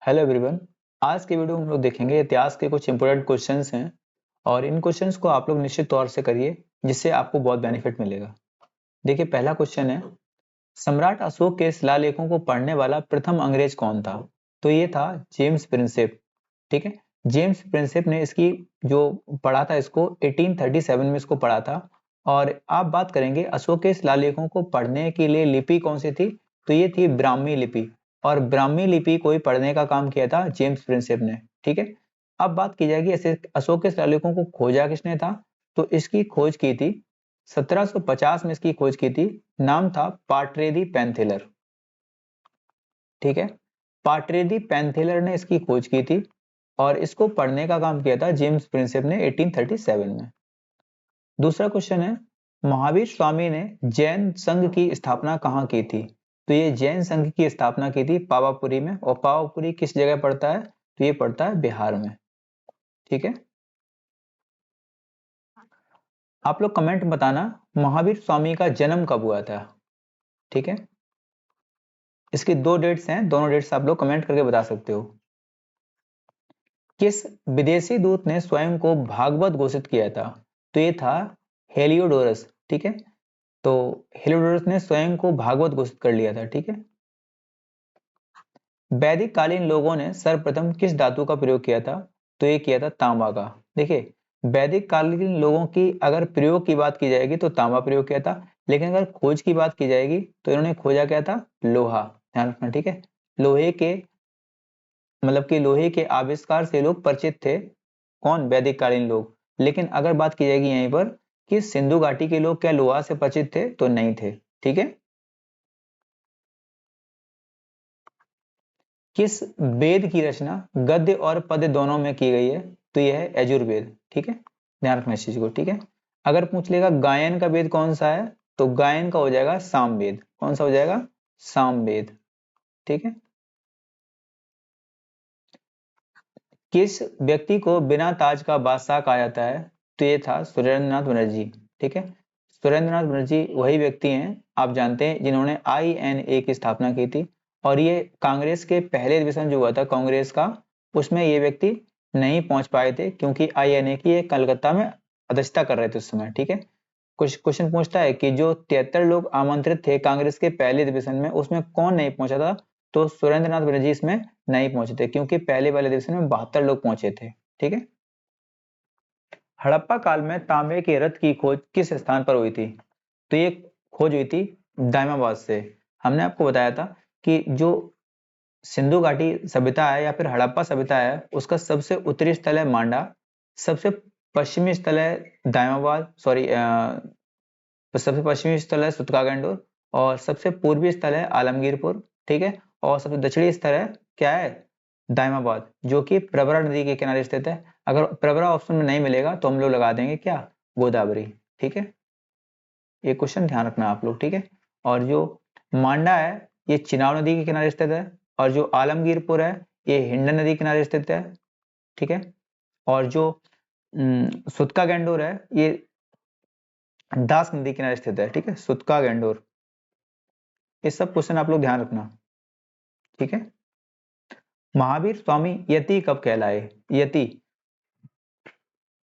Hello everyone. आज के video में हम लोग देखेंगे इतिहास के कुछ इंपोर्टेंट क्वेश्चंस हैं और इन क्वेश्चंस को आप लोग निश्चित तौर से करिए जिससे आपको बहुत बेनिफिट मिलेगा। देखिए पहला क्वेश्चन है, सम्राट अशोक के शिलालेखों को पढ़ने वाला प्रथम अंग्रेज कौन था? तो ये था जेम्स प्रिंसेप। ठीक है, जेम्स प्रिंसेप ने इसकी जो पढ़ा था इसको 1837 में इसको पढ़ा था। और आप बात करेंगे अशोक के शिलालेखों को पढ़ने के लिए लिपि कौन सी थी, तो ये थी ब्राह्मी लिपि। और ब्राह्मी लिपि को ही पढ़ने का काम किया था जेम्स प्रिंसेप ने। ठीक है, अब बात की जाएगी ऐसे अशोक के शिलालेखों को खोजा किसने था, तो इसकी खोज की थी 1750 में इसकी खोज की थी। नाम था पाट्रेदी पैंथेलर। ठीक है, पाट्रेदी पैंथेलर ने इसकी खोज की थी और इसको पढ़ने का काम किया था जेम्स प्रिंसेप ने 1837 में। दूसरा क्वेश्चन है, महावीर स्वामी ने जैन संघ की स्थापना कहाँ की थी? तो ये जैन संघ की स्थापना की थी पावापुरी में। और पावापुरी किस जगह पड़ता है, तो ये पड़ता है बिहार में। ठीक है, आप लोग कमेंट में बताना महावीर स्वामी का जन्म कब हुआ था। ठीक है, इसकी दो डेट्स हैं, दोनों डेट्स आप लोग कमेंट करके बता सकते हो। किस विदेशी दूत ने स्वयं को भागवत घोषित किया था? तो ये था हेलियोडोरस। ठीक है, तो हेलियोडोरस ने स्वयं को भागवत घोषित कर लिया था। ठीक है, वैदिक कालीन लोगों ने सर्वप्रथम किस धातु का प्रयोग किया था? तो ये किया था तांबा का। देखिए वैदिक कालीन लोगों की अगर प्रयोग की बात की जाएगी तो तांबा प्रयोग किया था, लेकिन अगर खोज की बात की जाएगी तो इन्होंने खोजा क्या था, लोहा। ध्यान रखना। ठीक है, लोहे के मतलब कि लोहे के आविष्कार से लोग परिचित थे। कौन? वैदिक कालीन लोग। लेकिन अगर बात की जाएगी यहीं पर कि सिंधु घाटी के लोग क्या लोहा से परिचित थे, तो नहीं थे। ठीक है, किस वेद की रचना गद्य और पद्य दोनों में की गई है? तो यह है यजुर्वेद। ठीक है, ध्यान रखना इस चीज को। ठीक है, अगर पूछ लेगा गायन का वेद कौन सा है, तो गायन का हो जाएगा सामवेद। कौन सा हो जाएगा? सामवेद। ठीक है, किस व्यक्ति को बिना ताज का बादशाह कहा जाता है? तो ये था सुरेंद्रनाथ बनर्जी। ठीक है, सुरेंद्रनाथ बनर्जी वही व्यक्ति हैं आप जानते हैं जिन्होंने INA की स्थापना की थी। और ये कांग्रेस के पहले अधिवेशन जो हुआ था कांग्रेस का, उसमें ये व्यक्ति नहीं पहुंच पाए थे क्योंकि INA की ये कलकत्ता में अध्यक्षता कर रहे थे उस समय। ठीक है, कुछ क्वेश्चन पूछता है कि जो 73 लोग आमंत्रित थे कांग्रेस के पहले अधिवेशन में, उसमें कौन नहीं पहुंचा था? तो सुरेंद्रनाथ बनर्जी इसमें नहीं पहुंचे थे क्योंकि पहले वाले अधिवेशन में 72 लोग पहुंचे थे। ठीक है, हड़प्पा काल में तांबे के रथ की खोज किस स्थान पर हुई थी? तो ये खोज हुई थी दाइमाबाद से। हमने आपको बताया था कि जो सिंधु घाटी सभ्यता है या फिर हड़प्पा सभ्यता है उसका सबसे उत्तरी स्थल है मांडा, सबसे पश्चिमी स्थल है दाइमाबाद, सॉरी सबसे पश्चिमी स्थल है सुतकागंडोर, और सबसे पूर्वी स्थल है आलमगीरपुर। ठीक है, और सबसे दक्षिणी स्थल है क्या है, दाइमाबाद, जो कि प्रवरा नदी के किनारे स्थित है। अगर प्रवरा ऑप्शन में नहीं मिलेगा तो हम लोग लगा देंगे क्या, गोदावरी। ठीक है, ये क्वेश्चन ध्यान रखना आप लोग। ठीक है, और जो मांडा है ये चिनाब नदी के किनारे स्थित है, और जो आलमगीरपुर है ये हिंडन नदी के किनारे स्थित है। ठीक है, और जो सुतका गैंडोर है ये दास नदी के किनारे स्थित है। ठीक है, सुतका गैंडोर। ये सब क्वेश्चन आप लोग ध्यान रखना। ठीक है, महावीर स्वामी यति कब कहलाए? यति,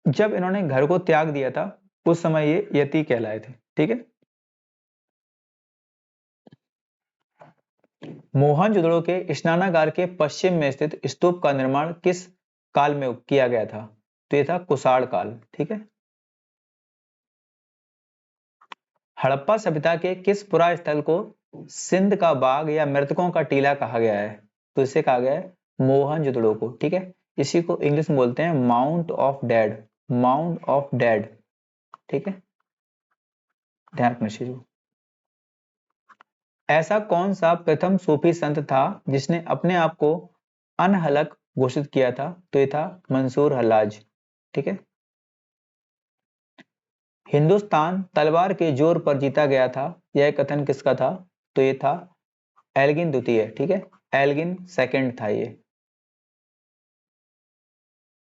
जब इन्होंने घर को त्याग दिया था उस समय ये यति कहलाए थे। ठीक है, मोहनजोदड़ो के स्नानागार के पश्चिम में स्थित स्तूप का निर्माण किस काल में किया गया था? तो ये था कुषाण काल। ठीक है, हड़प्पा सभ्यता के किस पुरा स्थल को सिंध का बाग या मृतकों का टीला कहा गया है? तो इसे कहा गया है मोहनजोदड़ो को। ठीक है, इसी को इंग्लिश में बोलते हैं mount of dead. Mount of dead. ठीक है, ध्यान रखना चाहिए। ऐसा कौन सा प्रथम सूफी संत था जिसने अपने आप को अनहलक घोषित किया था? तो ये था मंसूर हल्लाज। ठीक है, हिंदुस्तान तलवार के जोर पर जीता गया था, यह कथन किसका था? तो ये था एल्गिन द्वितीय। ठीक है, एल्गिन सेकंड था ये।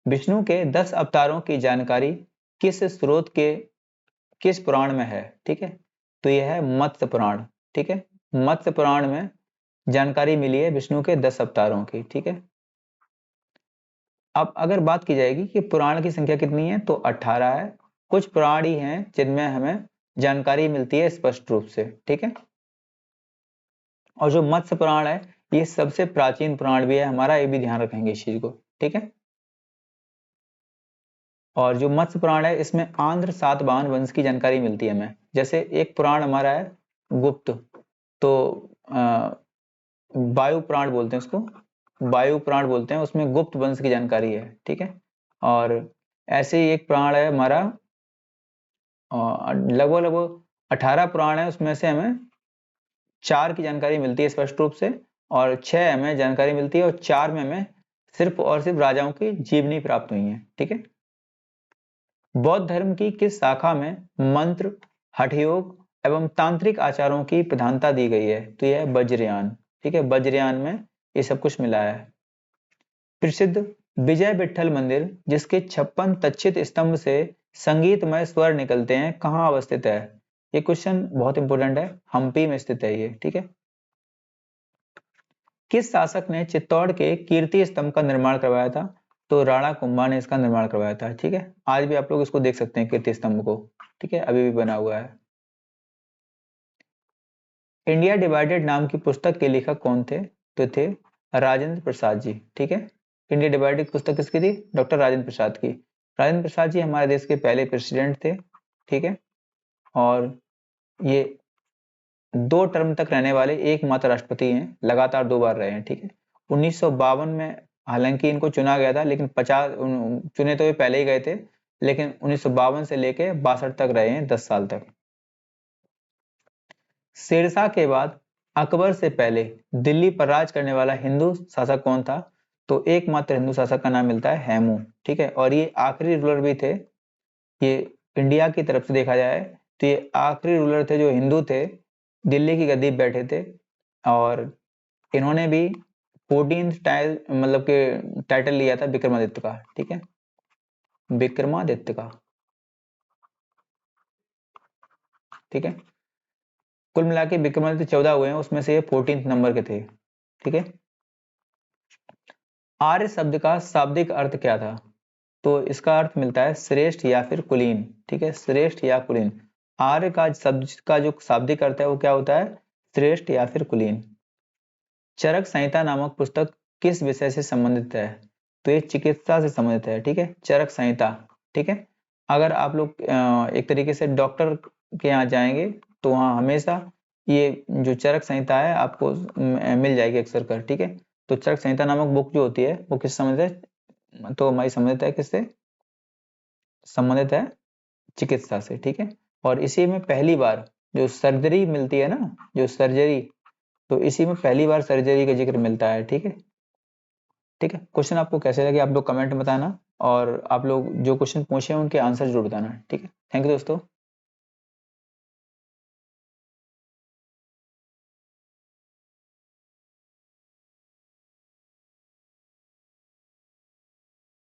विष्णु के 10 अवतारों की जानकारी किस स्रोत के किस पुराण में है? ठीक है, तो यह है मत्स्य पुराण। ठीक है, मत्स्य पुराण में जानकारी मिली है विष्णु के 10 अवतारों की, ठीक है। अब अगर बात की जाएगी कि पुराण की संख्या कितनी है, तो 18 है। कुछ पुराण ही हैं जिनमें हमें जानकारी मिलती है स्पष्ट रूप से, ठीक है। और जो मत्स्य पुराण है ये सबसे प्राचीन पुराण भी है हमारा, ये भी ध्यान रखेंगे इस चीज को, ठीक है। और जो मत्स्य पुराण है इसमें आंध्र सातवाहन वंश की जानकारी मिलती है हमें। जैसे एक पुराण हमारा है गुप्त, तो वायु पुराण बोलते हैं उसको, वायु पुराण बोलते हैं, उसमें गुप्त वंश की जानकारी है, ठीक है। और ऐसे ही एक पुराण है हमारा, लगभग लगभग 18 पुराण है, उसमें से हमें 4 की जानकारी मिलती है स्पष्ट रूप से, और 6 हमें जानकारी मिलती है, और 4 में हमें सिर्फ और सिर्फ राजाओं की जीवनी प्राप्त हुई है, ठीक है। बौद्ध धर्म की किस शाखा में मंत्र, हठ योग एवं तांत्रिक आचारों की प्रधानता दी गई है, तो यह है वज्रयान, ठीक है। वज्रयान में ये सब कुछ मिला है। प्रसिद्ध विजय विठ्ठल मंदिर जिसके 56 तक्षित स्तंभ से संगीतमय स्वर निकलते हैं, कहाँ अवस्थित है? ये क्वेश्चन बहुत इंपॉर्टेंट है, हम्पी में स्थित है ये, ठीक है। किस शासक ने चित्तौड़ के कीर्ति स्तंभ का निर्माण करवाया था? तो राणा कुंभा ने इसका निर्माण करवाया था, ठीक है। आज भी आप लोग इसको देख सकते हैं कीर्ति स्तंभ को, ठीक है, अभी भी बना हुआ है। इंडिया डिवाइडेड नाम की पुस्तक के लेखक कौन थे? तो थे राजेंद्र प्रसाद जी, ठीक है। इंडिया डिवाइडेड पुस्तक किसकी थी? डॉक्टर राजेंद्र प्रसाद की। राजेंद्र प्रसाद जी हमारे देश के पहले प्रेसिडेंट थे, ठीक है। और ये 2 टर्म तक रहने वाले एकमात्र राष्ट्रपति हैं, लगातार 2 बार रहे हैं, ठीक है। 1952 में हालांकि इनको चुना गया था, लेकिन 50 चुने तो ये पहले ही गए थे, लेकिन 1952 से लेके 62 तक रहे हैं, 10 साल तक। शेरशाह के बाद अकबर से पहले दिल्ली पर राज करने वाला हिंदू शासक कौन था? तो एकमात्र हिंदू शासक का नाम मिलता है हेमू, ठीक है। और ये आखिरी रूलर भी थे, ये इंडिया की तरफ से देखा जाए तो ये आखिरी रूलर थे जो हिंदू थे, दिल्ली की गद्दी पे बैठे थे। और इन्होंने भी 14th टाइल मतलब के टाइटल लिया था विक्रमादित्य का, ठीक है, विक्रमादित्य का, ठीक है। कुल मिला के विक्रमादित्य 14 हुए हैं, उसमें से ये 14th नंबर के थे, ठीक है। आर्य शब्द का शाब्दिक अर्थ क्या था? तो इसका अर्थ मिलता है श्रेष्ठ या फिर कुलीन, ठीक है, श्रेष्ठ या कुलीन। आर्य का शब्द का जो शाब्दिक अर्थ है वो क्या होता है? श्रेष्ठ या फिर कुलीन। चरक संहिता नामक पुस्तक किस विषय से संबंधित है? तो ये चिकित्सा से संबंधित है, ठीक है, चरक संहिता, ठीक है। अगर आप लोग एक तरीके से डॉक्टर के यहाँ जाएंगे तो वहाँ हमेशा ये जो चरक संहिता है आपको मिल जाएगी अक्सर कर, ठीक है। तो चरक संहिता नामक बुक जो होती है वो किस संबंधित है? तो हमारी संबंधित है किससे? संबंधित है चिकित्सा से, ठीक है। और इसी में पहली बार जो सर्जरी मिलती है ना, जो सर्जरी, तो इसी में पहली बार सर्जरी का जिक्र मिलता है, ठीक है। ठीक है, क्वेश्चन आपको कैसे लगे आप लोग कमेंट में बताना, और आप लोग जो क्वेश्चन पूछे हैं उनके आंसर जरूर बताना, ठीक है। थैंक यू दोस्तों।